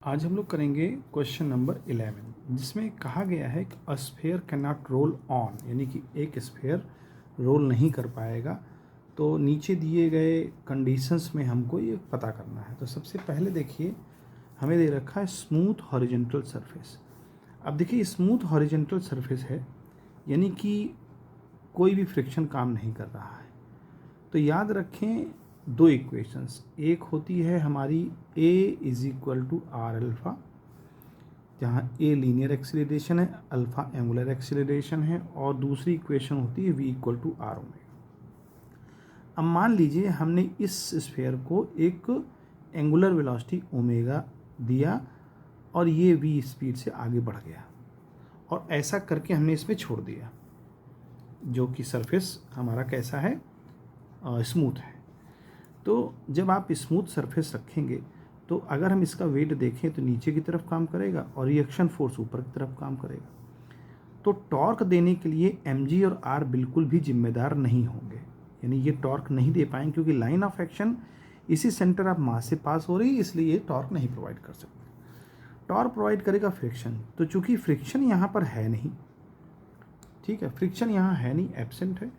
आज हम लोग करेंगे क्वेश्चन नंबर 11 जिसमें कहा गया है कि अ sphere can not roll on, यानी कि एक स्फेयर रोल नहीं कर पाएगा। तो नीचे दिए गए कंडीशंस में हमको ये पता करना है। तो सबसे पहले देखिए, हमें दे रखा है स्मूथ हॉरिजॉन्टल सरफेस। अब देखिए स्मूथ हॉरिजॉन्टल सरफेस है, यानी कि कोई भी फ्रिक्शन काम नहीं कर रहा है। तो याद रखें दो इक्वेशंस, एक होती है हमारी a is equal to r alpha, जहाँ a लीनियर एक्सीलरेशन है, अल्फ़ा एंगुलर एक्सीलरेशन है, और दूसरी इक्वेशन होती है v equal to r omega. अब मान लीजिए हमने इस स्फेयर को एक एंगुलर वेलोसिटी ओमेगा दिया और ये v स्पीड से आगे बढ़ गया, और ऐसा करके हमने इसमें छोड़ दिया, जो कि सरफेस हमारा कैसा है, स्मूथ है। तो जब आप स्मूथ सरफेस रखेंगे तो अगर हम इसका वेट देखें तो नीचे की तरफ काम करेगा और रिएक्शन फोर्स ऊपर की तरफ काम करेगा। तो टॉर्क देने के लिए mg और r बिल्कुल भी जिम्मेदार नहीं होंगे, यानी ये टॉर्क नहीं दे पाएंगे, क्योंकि लाइन ऑफ एक्शन इसी सेंटर ऑफ मास से पास हो रही है, इसलिए ये टॉर्क नहीं प्रोवाइड कर सकते। टॉर्क प्रोवाइड करेगा फ्रिक्शन। तो चूंकि फ्रिक्शन यहाँ पर है नहीं, ठीक है, फ्रिक्शन यहाँ है नहीं, एब्सेंट है,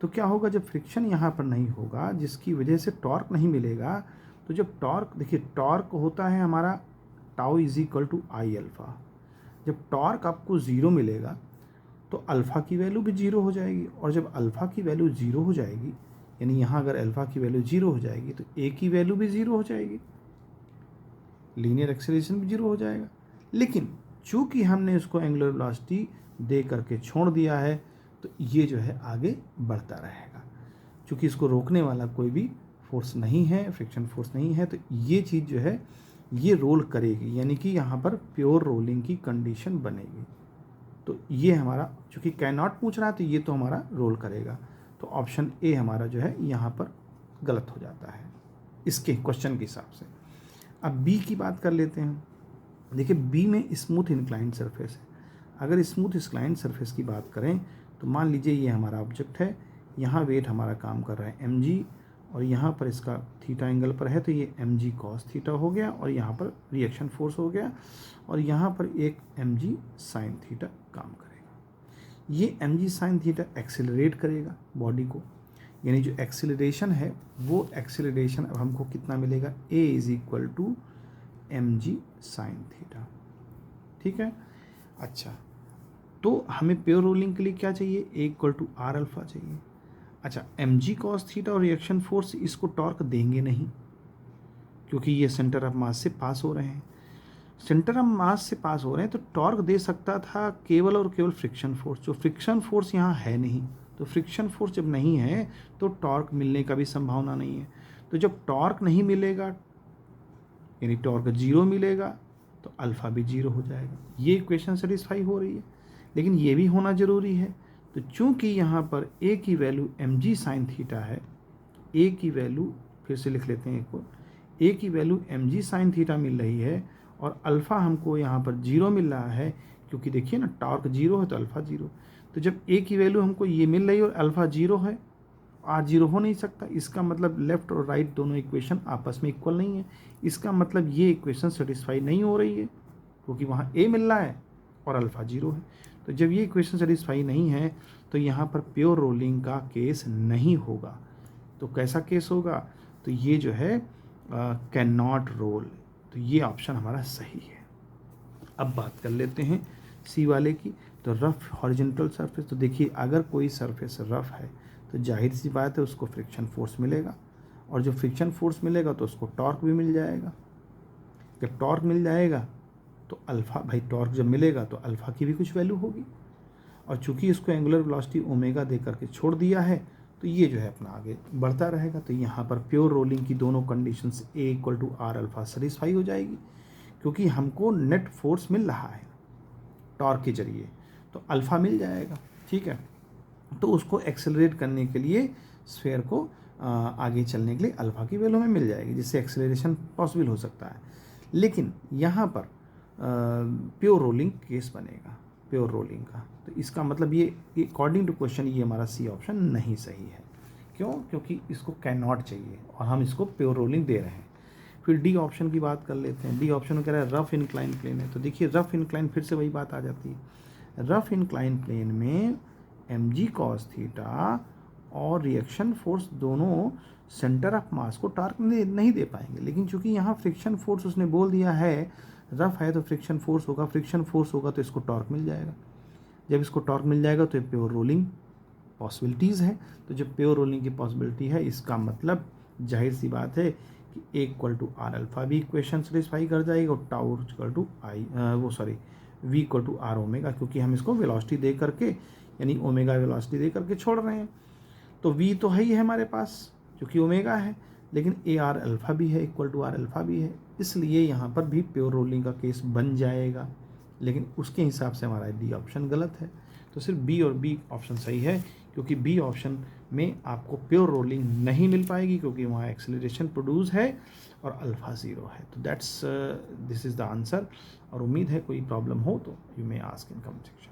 तो क्या होगा, जब फ्रिक्शन यहाँ पर नहीं होगा जिसकी वजह से टॉर्क नहीं मिलेगा, तो जब टॉर्क, देखिए टॉर्क होता है हमारा tau is equal to I alpha. जब टॉर्क आपको ज़ीरो मिलेगा तो अल्फ़ा की वैल्यू भी ज़ीरो हो जाएगी, और जब अल्फ़ा की वैल्यू ज़ीरो हो जाएगी, यानी यहाँ अगर अल्फ़ा की वैल्यू ज़ीरो हो जाएगी तो ए की वैल्यू भी ज़ीरो हो जाएगी, लीनियर एक्सेलरेशन भी ज़ीरो हो जाएगा। लेकिन चूँकि हमने उसको एंगुलर वेलोसिटी दे करके छोड़ दिया है, तो ये जो है आगे बढ़ता रहेगा। चूँकि इसको रोकने वाला कोई भी फोर्स नहीं है, फ्रिक्शन फोर्स नहीं है, तो ये चीज़ जो है ये रोल करेगी, यानी कि यहाँ पर प्योर रोलिंग की कंडीशन बनेगी। तो ये हमारा, चूँकि कैन नॉट पूछ रहा है, तो ये तो हमारा रोल करेगा। तो ऑप्शन ए हमारा जो है यहाँ पर गलत हो जाता है इसके क्वेश्चन के हिसाब से। अब बी की बात कर लेते हैं। देखिए बी में स्मूथ इंक्लाइंड सरफेस है। अगर स्मूथ इंक्लाइंड सरफेस की बात करें तो मान लीजिए ये हमारा ऑब्जेक्ट है, यहाँ वेट हमारा काम कर रहा है mg, और यहाँ पर इसका थीटा एंगल पर है, तो ये mg cos थीटा हो गया, और यहाँ पर रिएक्शन फोर्स हो गया, और यहाँ पर एक mg sin थीटा काम करेगा। ये mg sin थीटा एक्सेलरेट करेगा बॉडी को, यानी जो एक्सेलरेशन है वो एक्सेलरेशन अब हमको कितना मिलेगा, a is equal to mg sin theta, ठीक है। अच्छा, तो हमें प्योर रोलिंग के लिए क्या चाहिए, ए इक्वल टू आर अल्फ़ा चाहिए। अच्छा, mg cos थीटा और रिएक्शन फोर्स इसको टॉर्क देंगे नहीं, क्योंकि ये सेंटर ऑफ मास से पास हो रहे हैं। सेंटर ऑफ मास से पास हो रहे हैं तो टॉर्क दे सकता था केवल और केवल फ्रिक्शन फोर्स, जो फ्रिक्शन फोर्स यहाँ है नहीं। तो फ्रिक्शन फोर्स जब नहीं है तो टॉर्क मिलने का भी संभावना नहीं है। तो जब टॉर्क नहीं मिलेगा, यानी टॉर्क जीरो मिलेगा, तो अल्फ़ा भी जीरो हो जाएगा। ये इक्वेशन सेटिस्फाई हो रही है, लेकिन ये भी होना ज़रूरी है। तो चूंकि यहाँ पर a की वैल्यू mg sin थीटा है, a की वैल्यू फिर से लिख लेते हैं एक को, a की वैल्यू mg sin थीटा मिल रही है, और अल्फ़ा हमको यहाँ पर जीरो मिल रहा है, क्योंकि देखिए ना टॉर्क जीरो है तो अल्फ़ा जीरो। तो जब a की वैल्यू हमको ये मिल रही है और अल्फ़ा जीरो है, आर जीरो हो नहीं सकता। इसका मतलब लेफ़्ट और राइट दोनों इक्वेशन आपस में इक्वल नहीं है। इसका मतलब ये इक्वेशन सेटिस्फाई नहीं हो रही है, क्योंकि वहाँ a मिल रहा है और अल्फ़ा जीरो है। तो जब ये इक्वेशन सेटिस्फाई नहीं है तो यहाँ पर प्योर रोलिंग का केस नहीं होगा। तो कैसा केस होगा, तो ये जो है कैन नॉट रोल। तो ये ऑप्शन हमारा सही है। अब बात कर लेते हैं सी वाले की। तो रफ हॉरिजॉन्टल सरफेस, तो देखिए अगर कोई सरफेस रफ है तो जाहिर सी बात है उसको फ्रिक्शन फोर्स मिलेगा, और जो फ्रिक्शन फोर्स मिलेगा तो उसको टॉर्क भी मिल जाएगा। जब टॉर्क मिल जाएगा तो अल्फ़ा, भाई टॉर्क जब मिलेगा तो अल्फ़ा की भी कुछ वैल्यू होगी, और चूंकि इसको एंगुलर वेलोसिटी ओमेगा दे करके छोड़ दिया है तो ये जो है अपना आगे बढ़ता रहेगा। तो यहाँ पर प्योर रोलिंग की दोनों conditions a equal to r alpha satisfy हो जाएगी, क्योंकि हमको नेट फोर्स मिल रहा है टॉर्क के जरिए, तो अल्फ़ा मिल जाएगा, ठीक है। तो उसको एक्सेलरेट करने के लिए स्फेयर को आगे चलने के लिए अल्फ़ा की वैल्यू में मिल जाएगी, जिससे एक्सेलरेशन पॉसिबल हो सकता है। लेकिन यहाँ पर प्योर रोलिंग केस बनेगा, प्योर रोलिंग का। तो इसका मतलब ये अकॉर्डिंग टू क्वेश्चन ये हमारा सी ऑप्शन नहीं सही है। क्यों, क्योंकि इसको कैन नॉट चाहिए और हम इसको प्योर रोलिंग दे रहे हैं। फिर डी ऑप्शन की बात कर लेते हैं। डी ऑप्शन में कह रहा है रफ इंक्लाइन प्लेन है, तो देखिए रफ इंक्लाइन फिर से वही बात आ जाती है। रफ इंक्लाइन प्लेन में mg cos थीटा और रिएक्शन फोर्स दोनों सेंटर ऑफ मास को टॉर्क नहीं दे पाएंगे, लेकिन चूंकि यहाँ फ्रिक्शन फोर्स उसने बोल दिया है रफ है तो फ्रिक्शन फोर्स होगा, फ्रिक्शन फोर्स होगा तो इसको टॉर्क मिल जाएगा। जब इसको टॉर्क मिल जाएगा तो ये प्योर रोलिंग पॉसिबिलिटीज़ है। तो जब प्योर रोलिंग की पॉसिबिलिटी है, इसका मतलब जाहिर सी बात है कि a equal to r alpha भी इक्वेशन सेटिस्फाई कर जाएगा और tau equal to v equal to r omega, क्योंकि हम इसको वेलोसिटी दे करके यानी ओमेगा वेलोसिटी दे करके छोड़ रहे हैं। तो वी तो है ही है हमारे पास क्योंकि ओमेगा है, लेकिन ए आर अल्फा भी है, इक्वल टू आर अल्फा भी है, इसलिए यहाँ पर भी प्योर रोलिंग का केस बन जाएगा। लेकिन उसके हिसाब से हमारा डी ऑप्शन गलत है। तो सिर्फ बी और बी ऑप्शन सही है, क्योंकि बी ऑप्शन में आपको प्योर रोलिंग नहीं मिल पाएगी, क्योंकि वहाँ एक्सेलरेशन प्रोड्यूस है और अल्फा ज़ीरो है। तो दिस इज़ द आंसर। और उम्मीद है कोई प्रॉब्लम हो तो you may ask in comment section.